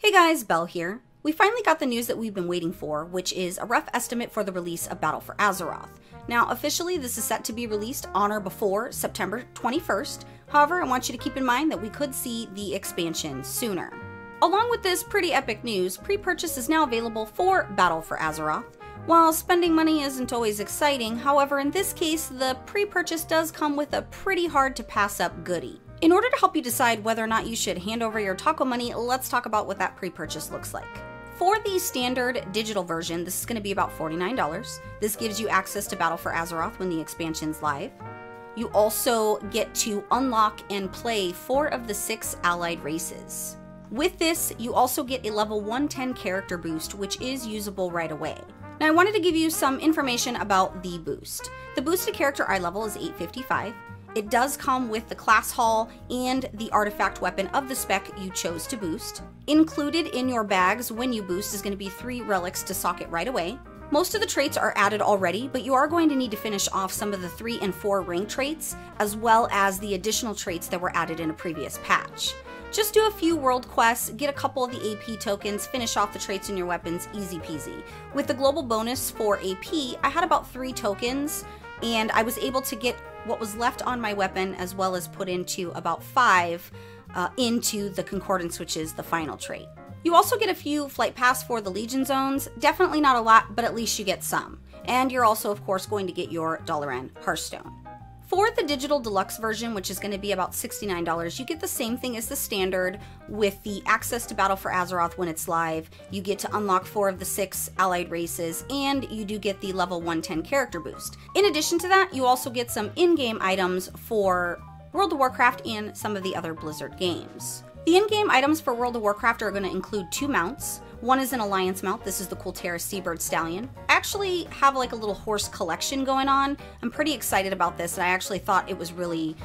Hey guys, Belle here. We finally got the news that we've been waiting for, which is a rough estimate for the release of Battle for Azeroth. Now, officially, this is set to be released on or before September 21st. However, I want you to keep in mind that we could see the expansion sooner. Along with this pretty epic news, pre-purchase is now available for Battle for Azeroth. While spending money isn't always exciting, however, in this case, the pre-purchase does come with a pretty hard to pass up goodie. In order to help you decide whether or not you should hand over your taco money, let's talk about what that pre-purchase looks like. For the standard digital version, this is going to be about $49. This gives you access to Battle for Azeroth when the expansion's live. You also get to unlock and play 4 of the 6 allied races. With this, you also get a level 110 character boost, which is usable right away. Now, I wanted to give you some information about the boost. The boosted character eye level is 855. It does come with the class hall and the artifact weapon of the spec you chose to boost. Included in your bags when you boost is going to be 3 relics to socket right away. Most of the traits are added already, but you are going to need to finish off some of the 3 and 4 rank traits, as well as the additional traits that were added in a previous patch. Just do a few world quests, get a couple of the AP tokens, finish off the traits in your weapons, easy peasy. With the global bonus for AP, I had about 3 tokens, and I was able to get what was left on my weapon, as well as put into about 5 into the Concordance, which is the final trait. You also get a few flight pass for the Legion zones, definitely not a lot, but at least you get some. And you're also, of course, going to get your $N Hearthstone. For the digital deluxe version, which is going to be about $69, you get the same thing as the standard with the access to Battle for Azeroth when it's live. You get to unlock 4 of the 6 allied races, and you do get the level 110 character boost. In addition to that, you also get some in-game items for World of Warcraft and some of the other Blizzard games. The in-game items for World of Warcraft are going to include 2 mounts. One is an Alliance mount. This is the Kultera Seabird Stallion. I actually have like a little horse collection going on. I'm pretty excited about this, and I actually thought it was really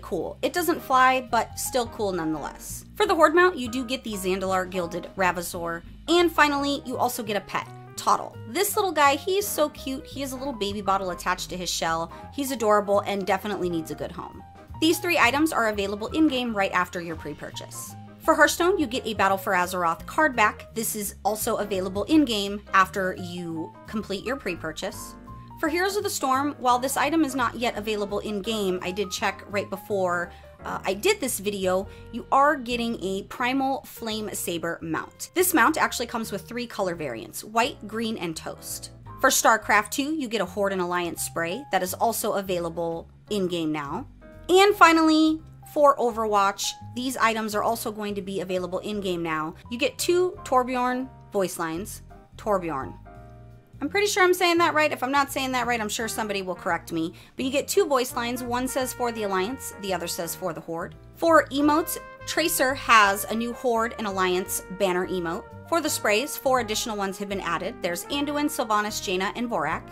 cool. It doesn't fly, but still cool nonetheless. For the Horde mount, you do get the Zandalar Gilded Ravazor. And finally, you also get a pet, Toddle. This little guy, he's so cute. He has a little baby bottle attached to his shell. He's adorable and definitely needs a good home. These 3 items are available in-game right after your pre-purchase. For Hearthstone, you get a Battle for Azeroth card back. This is also available in-game after you complete your pre-purchase. For Heroes of the Storm, while this item is not yet available in-game, I did check right before I did this video, you are getting a Primal Flame Saber mount. This mount actually comes with 3 color variants, white, green, and toast. For StarCraft 2, you get a Horde and Alliance spray that is also available in-game now. And finally, for Overwatch, these items are also going to be available in-game now. You get 2 Torbjorn voice lines. Torbjorn. I'm pretty sure I'm saying that right. If I'm not saying that right, I'm sure somebody will correct me. But you get 2 voice lines. One says for the Alliance, the other says for the Horde. For emotes, Tracer has a new Horde and Alliance banner emote. For the sprays, 4 additional ones have been added. There's Anduin, Sylvanas, Jaina, and Vorak.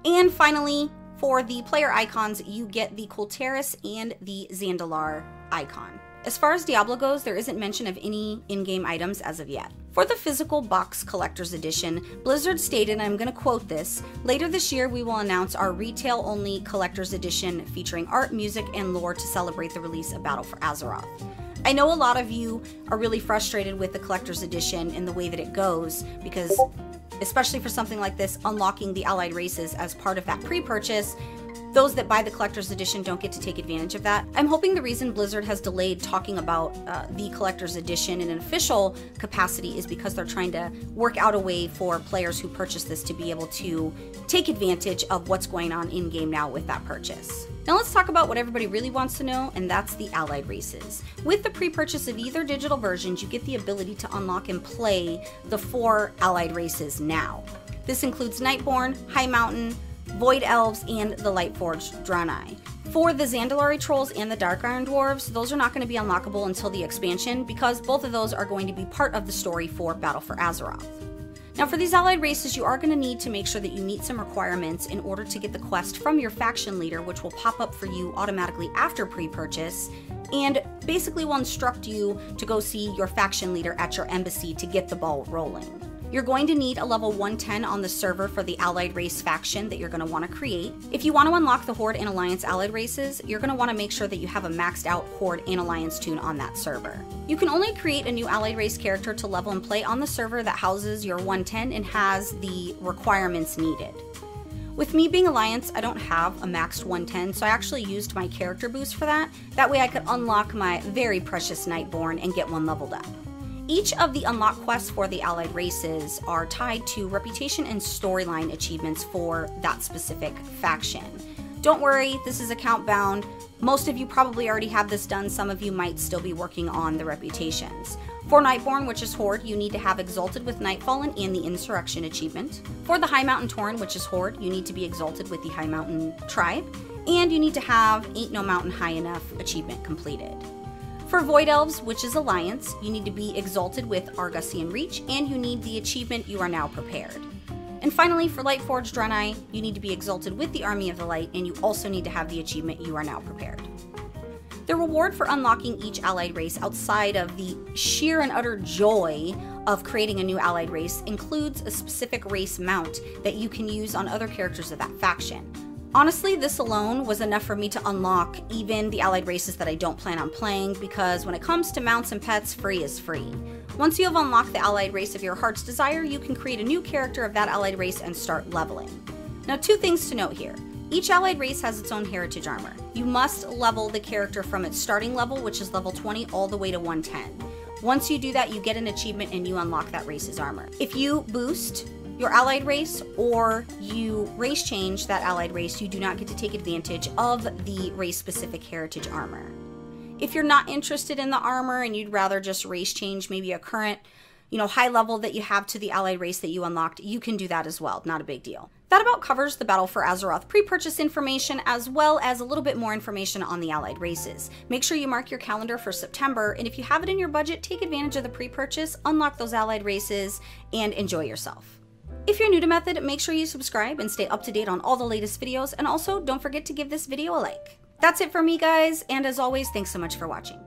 And finally, for the player icons, you get the Kulteris and the Zandalar icon. As far as Diablo goes, there isn't mention of any in-game items as of yet. For the physical box collector's edition, Blizzard stated, and I'm going to quote this, "Later this year we will announce our retail-only collector's edition featuring art, music, and lore to celebrate the release of Battle for Azeroth." I know a lot of you are really frustrated with the collector's edition and the way that it goes, because especially for something like this, unlocking the allied races as part of that pre-purchase, those that buy the collector's edition don't get to take advantage of that. I'm hoping the reason Blizzard has delayed talking about the collector's edition in an official capacity is because they're trying to work out a way for players who purchase this to be able to take advantage of what's going on in-game now with that purchase. Now let's talk about what everybody really wants to know, and that's the allied races. With the pre-purchase of either digital versions, you get the ability to unlock and play the 4 allied races now. This includes Nightborn, High Mountain, Void Elves, and the Lightforged Draenei. For the Zandalari Trolls and the Dark Iron Dwarves, those are not going to be unlockable until the expansion, because both of those are going to be part of the story for Battle for Azeroth. Now for these allied races, you are going to need to make sure that you meet some requirements in order to get the quest from your faction leader, which will pop up for you automatically after pre-purchase, and basically will instruct you to go see your faction leader at your embassy to get the ball rolling. You're going to need a level 110 on the server for the allied race faction that you're going to want to create. If you want to unlock the Horde and Alliance allied races, you're going to want to make sure that you have a maxed out Horde and Alliance toon on that server. You can only create a new allied race character to level and play on the server that houses your 110 and has the requirements needed. With me being Alliance, I don't have a maxed 110, so I actually used my character boost for that. That way I could unlock my very precious Nightborn and get one leveled up. Each of the unlock quests for the allied races are tied to reputation and storyline achievements for that specific faction. Don't worry, this is account bound. Most of you probably already have this done, some of you might still be working on the reputations. For Nightborn, which is Horde, you need to have Exalted with Nightfallen and the Insurrection achievement. For the High Mountain Tauren, which is Horde, you need to be Exalted with the High Mountain Tribe. And you need to have Ain't No Mountain High Enough achievement completed. For Void Elves, which is Alliance, you need to be Exalted with Argusian Reach, and you need the achievement You Are Now Prepared. And finally, for Lightforged Draenei, you need to be Exalted with the Army of the Light, and you also need to have the achievement You Are Now Prepared. The reward for unlocking each allied race outside of the sheer and utter joy of creating a new allied race includes a specific race mount that you can use on other characters of that faction. Honestly, this alone was enough for me to unlock even the allied races that I don't plan on playing, because when it comes to mounts and pets, free is free. Once you have unlocked the allied race of your heart's desire, you can create a new character of that allied race and start leveling. Now, 2 things to note here. Each allied race has its own heritage armor. You must level the character from its starting level, which is level 20, all the way to 110. Once you do that, you get an achievement and you unlock that race's armor. If you boost your allied race or you race change that allied race, you do not get to take advantage of the race-specific heritage armor. If you're not interested in the armor and you'd rather just race change maybe a current, high level that you have to the allied race that you unlocked, you can do that as well. Not a big deal. That about covers the Battle for Azeroth pre-purchase information, as well as a little bit more information on the allied races. Make sure you mark your calendar for September, and if you have it in your budget, take advantage of the pre-purchase, unlock those allied races, and enjoy yourself. If you're new to Method, make sure you subscribe and stay up to date on all the latest videos, and also don't forget to give this video a like. That's it for me, guys, and as always, thanks so much for watching.